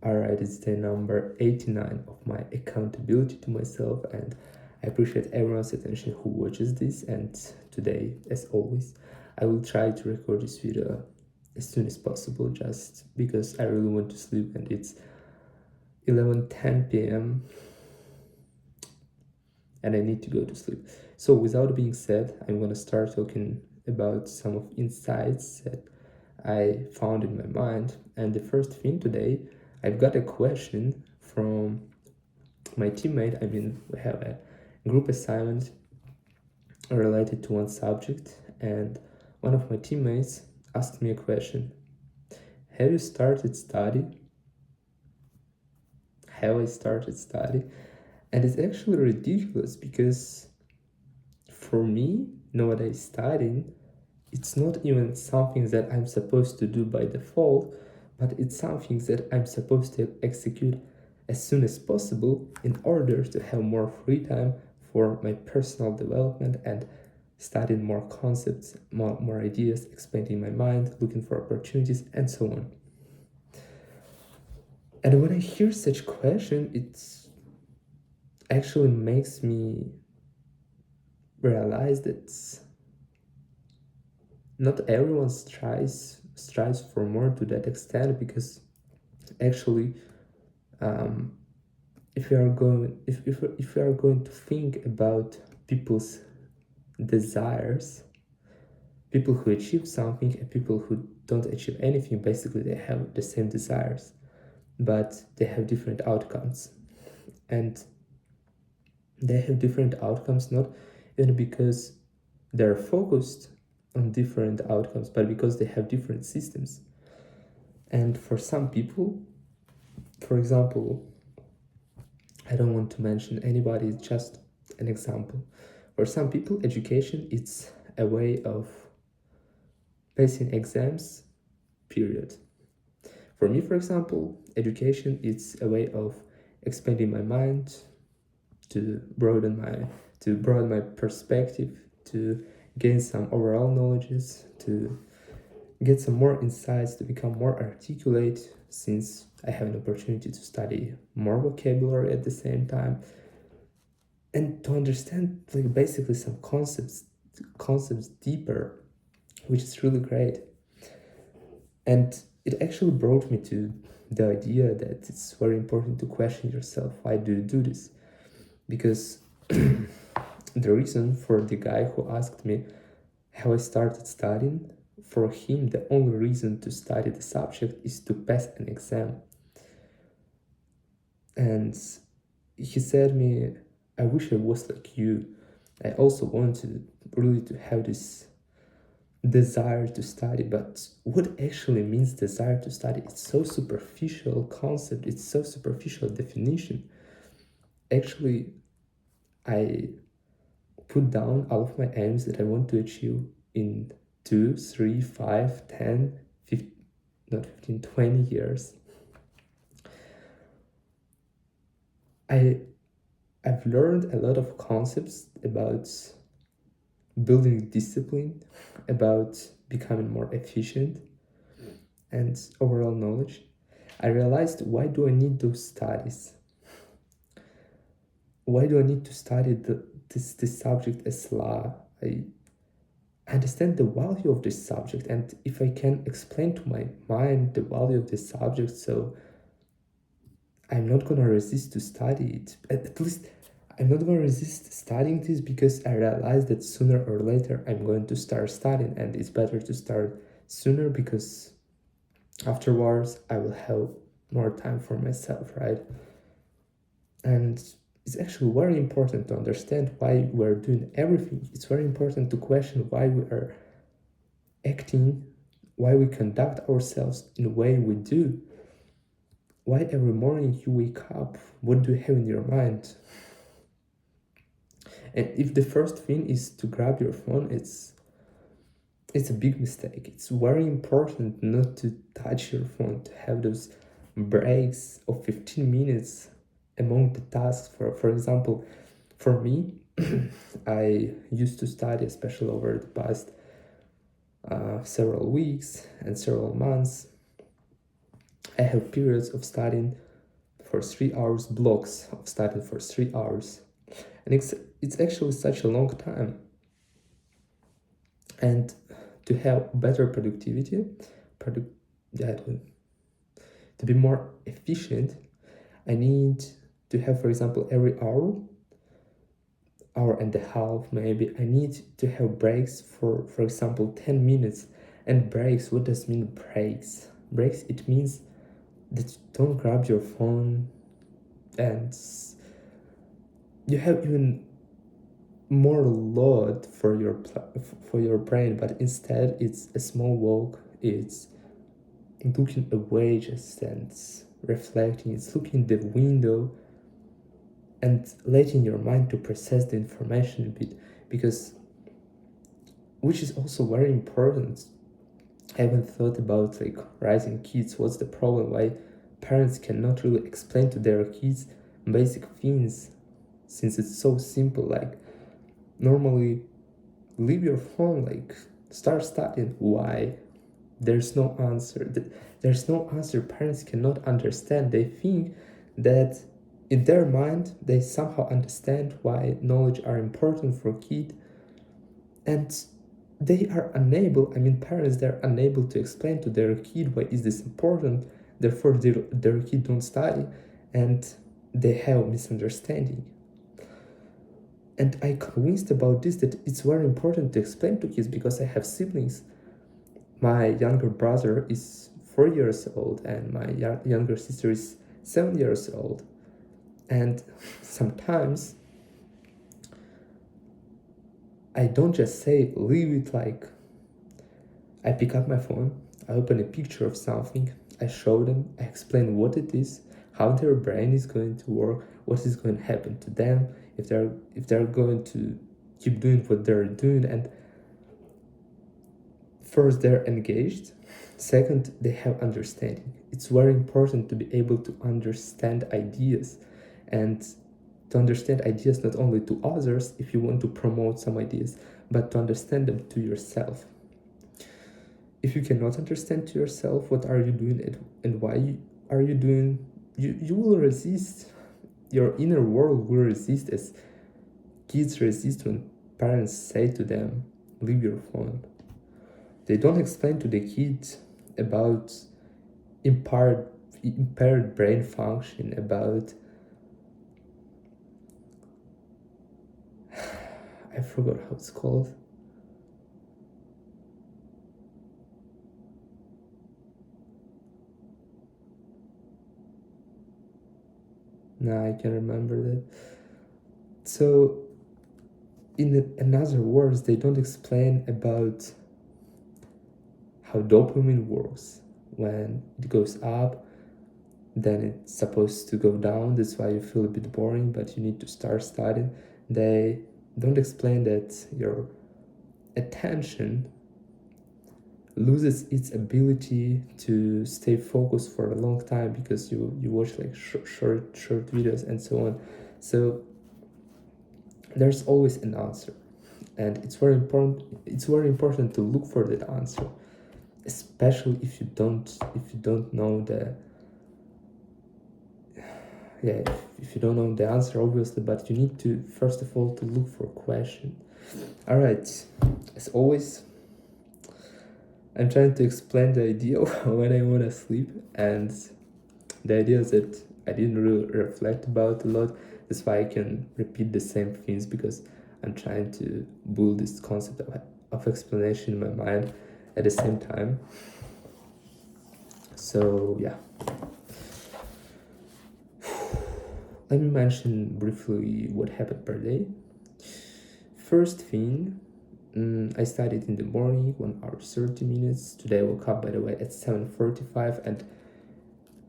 Alright, it's day number 89 of my accountability to myself, and I appreciate everyone's attention who watches this. And today, as always, I will try to record this video as soon as possible, just because I really want to sleep, and it's 11:10 p.m. and I need to go to sleep. So without being said, I'm gonna start talking about some of insights that I found in my mind. And the first thing today, I've got a question from my teammate. I mean, we have a group assignment related to one subject, and one of my teammates asked me a question. Have you started study? Have I started study? And it's actually ridiculous because for me, nowadays studying, it's not even something that I'm supposed to do by default, but it's something that I'm supposed to execute as soon as possible in order to have more free time for my personal development and studying more concepts, more ideas, expanding my mind, looking for opportunities, and so on. And when I hear such question, it actually makes me realize that not everyone strives for more to that extent, because actually if we are going to think about people's desires, people who achieve something and people who don't achieve anything, basically they have the same desires, but they have different outcomes. And they have different outcomes not even because they're focused on different outcomes, but because they have different systems. And for some people, for example, I don't want to mention anybody, it's just an example. For some people, education is a way of passing exams, period. For me, for example, education is a way of expanding my mind, to broaden my perspective, to gain some overall knowledges, to get some more insights, to become more articulate, since I have an opportunity to study more vocabulary at the same time, and to understand like basically some concepts deeper, which is really great. And it actually brought me to the idea that it's very important to question yourself, why do you do this? Because the reason for the guy who asked me how I started studying, for him the only reason to study the subject is to pass an exam. And he said me, I wish I was like you. I also want to really to have this desire to study, but what actually means desire to study? It's so superficial concept, it's so superficial definition. Actually, I put down all of my aims that I want to achieve in 2, 3, 5, 10, 15, not 15, 20 years. I've learned a lot of concepts about building discipline, about becoming more efficient, and overall knowledge. I realized, why do I need those studies? Why do I need to study this subject as law? I understand the value of this subject, and if I can explain to my mind the value of this subject, so I'm not gonna resist to study it. At least I'm not gonna resist studying this, because I realize that sooner or later I'm going to start studying, and it's better to start sooner, because afterwards I will have more time for myself, right? And it's actually very important to understand why we're doing everything. It's very important to question why we are acting, why we conduct ourselves in the way we do. Why every morning you wake up, what do you have in your mind? And if the first thing is to grab your phone, it's a big mistake. It's very important not to touch your phone, to have those breaks of 15 minutes among the tasks. For example, for me, I used to study, especially over the past several weeks and several months. I have periods of studying for 3 hours, blocks of studying for 3 hours, and it's actually such a long time. And to have better productivity, yeah, to be more efficient, I need to have, for example, every hour and a half maybe, I need to have breaks for example 10 minutes. And breaks, what does mean breaks? It means that you don't grab your phone and you have even more load for your brain, but instead it's a small walk, it's looking away just and reflecting, it's looking the window and letting your mind to process the information a bit, because which is also very important. I haven't thought about like raising kids. What's the problem? Why parents cannot really explain to their kids basic things, since it's so simple? Like normally, leave your phone. Like start studying. Why? There's no answer. There's no answer. Parents cannot understand. They think that in their mind they somehow understand why knowledge are important for kid, and they are unable, parents, they're unable to explain to their kid why is this important. Therefore their kid don't study, and they have misunderstanding. And I convinced about this, that it's very important to explain to kids, because I have siblings. My younger brother is 4 years old and my younger sister is 7 years old. And sometimes I don't just say leave it. Like I pick up my phone, I open a picture of something, I show them, I explain what it is, how their brain is going to work, what is going to happen to them, if they're going to keep doing what they're doing. And first, they're engaged. Second, they have understanding. It's very important to be able to understand ideas, and to understand ideas not only to others if you want to promote some ideas, but to understand them to yourself. If you cannot understand to yourself what are you doing and why are you doing, you will resist. Your inner world will resist, as kids resist when parents say to them, leave your phone. They don't explain to the kids about impaired brain function, about I forgot how it's called. Nah, I can't remember that. So, in another words, they don't explain about how dopamine works. When it goes up, then it's supposed to go down. That's why you feel a bit boring, but you need to start studying. They don't explain that your attention loses its ability to stay focused for a long time, because you watch like short videos and so on. So there's always an answer, and it's very important to look for that answer, especially if you don't know the if you don't know the answer, obviously, but you need to first of all to look for a question. All right, as always, I'm trying to explain the idea when I want to sleep, and the idea is that I didn't really reflect about a lot. That's why I can repeat the same things, because I'm trying to build this concept of explanation in my mind at the same time. So yeah, let me mention briefly what happened per day. First thing, I studied in the morning, 1 hour 30 minutes. Today I woke up, by the way, at 7:45, and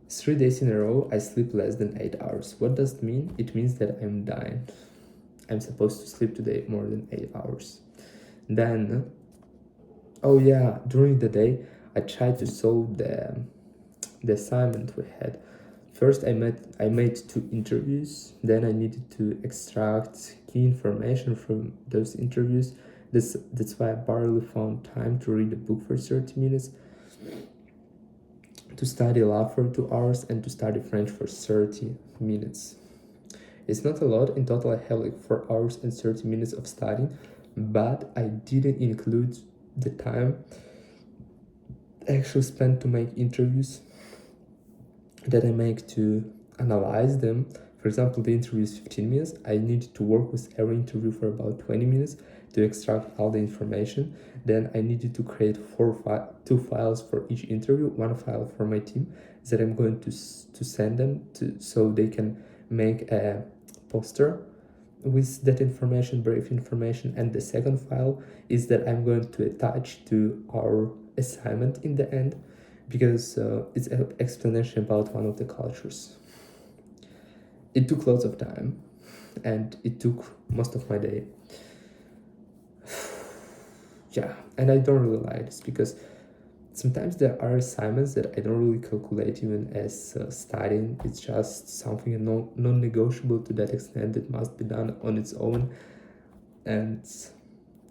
3 days in a row I sleep less than 8 hours. What does it mean? It means that I'm dying. I'm supposed to sleep today more than 8 hours. Then, oh yeah, during the day I tried to solve the assignment we had. First I made 2 interviews, then I needed to extract key information from those interviews. That's why I barely found time to read the book for 30 minutes. to study law for 2 hours and to study French for 30 minutes. It's not a lot. In total, I have like 4 hours and 30 minutes of studying, but I didn't include the time I actually spent to make interviews that I make to analyze them. For example, the interview is 15 minutes. I need to work with every interview for about 20 minutes to extract all the information. Then I needed to create two files for each interview, one file for my team that I'm going to send them to so they can make a poster with that information, brief information, and the second file is that I'm going to attach to our assignment in the end because it's an explanation about one of the cultures. It took lots of time and it took most of my day. Yeah, and I don't really like this because sometimes there are assignments that I don't really calculate even as studying. It's just something non-negotiable to that extent that must be done on its own. And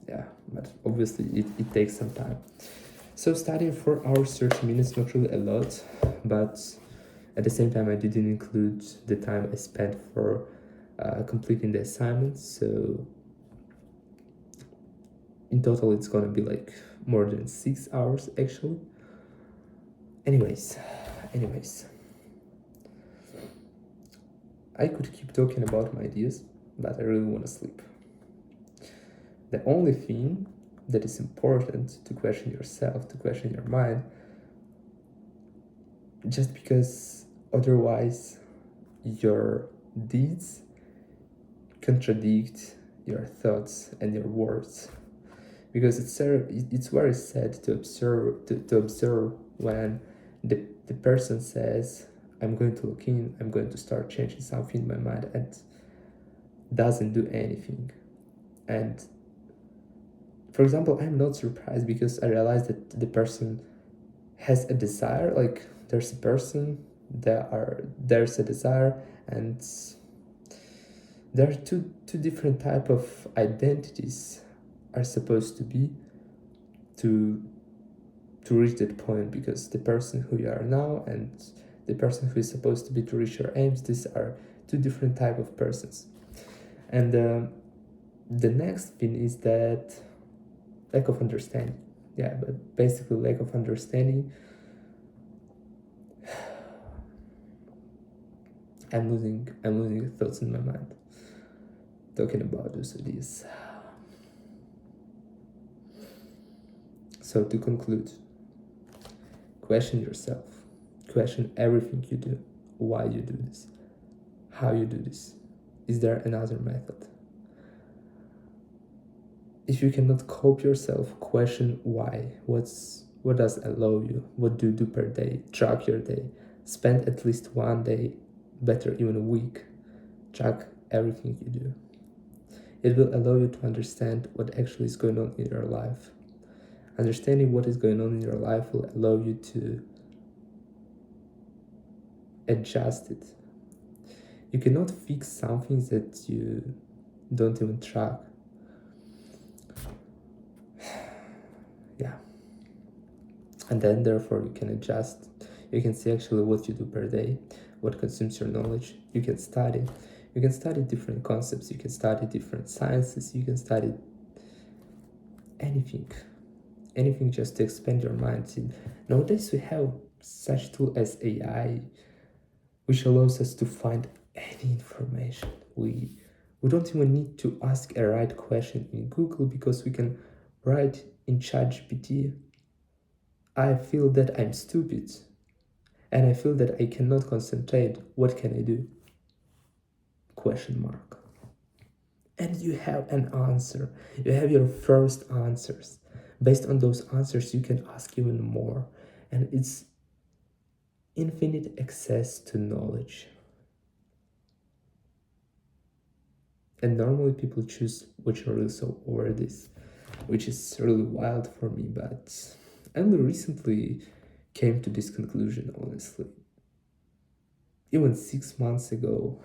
yeah, but obviously it takes some time. So studying 4 hours, 30 minutes, not really a lot, but at the same time I didn't include the time I spent for completing the assignment. So in total it's gonna be like more than 6 hours actually. Anyways, I could keep talking about my ideas, but I really want to sleep. The only thing that is important to question yourself, to question your mind, just because otherwise your deeds contradict your thoughts and your words. Because it's very sad to observe when the person says, I'm going to look in, I'm going to start changing something in my mind, and doesn't do anything. And for example, I'm not surprised because I realized that the person has a desire, like there's a person, there's a desire, and there are two different type of identities are supposed to be to reach that point, because the person who you are now and the person who is supposed to be to reach your aims, these are two different type of persons. And the next thing is that lack of understanding. Yeah, but basically lack of understanding. I'm losing thoughts in my mind talking about those ideas. So to conclude, question yourself, question everything you do, why you do this, how you do this, is there another method? If you cannot cope yourself, question why. What does allow you? What do you do per day? Track your day. Spend at least one day, better even a week. Track everything you do. It will allow you to understand what actually is going on in your life. Understanding what is going on in your life will allow you to adjust it. You cannot fix something that you don't even track. Yeah. And then therefore you can adjust. You can see actually what you do per day, what consumes your knowledge. You can study different concepts, you can study different sciences, you can study anything just to expand your mind. Nowadays we have such tool as AI, which allows us to find any information. We don't even need to ask a right question in Google, because we can write in ChatGPT, I feel that I'm stupid and I feel that I cannot concentrate. What can I do? ? And you have an answer. You have your first answers. Based on those answers, you can ask even more. And it's infinite access to knowledge. And normally people choose which are really so over this, which is really wild for me, but I only recently came to this conclusion, honestly. Even 6 months ago,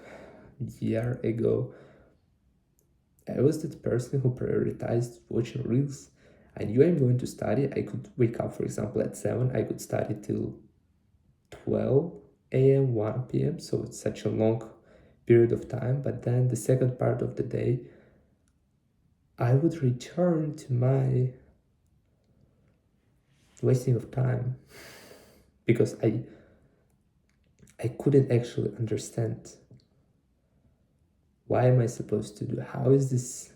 a year ago, I was that person who prioritized watching reels. I knew I'm going to study. I could wake up, for example, at 7. I could study till 12 a.m., 1 p.m. So it's such a long period of time. But then the second part of the day, I would return to my wasting of time because I couldn't actually understand why am I supposed to do, how this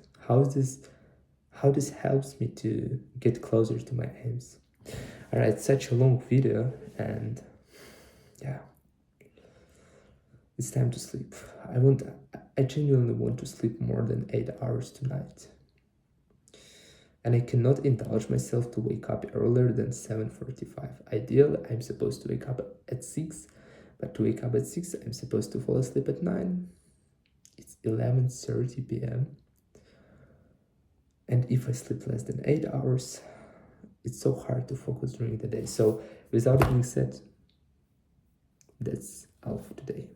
helps me to get closer to my aims. All right, such a long video, and yeah, it's time to sleep. I genuinely want to sleep more than 8 hours tonight. And I cannot indulge myself to wake up earlier than 7:45. Ideally, I'm supposed to wake up at 6, but to wake up at 6, I'm supposed to fall asleep at 9. It's 11:30 p.m. And if I sleep less than 8 hours, it's so hard to focus during the day. So without being said, that's all for today.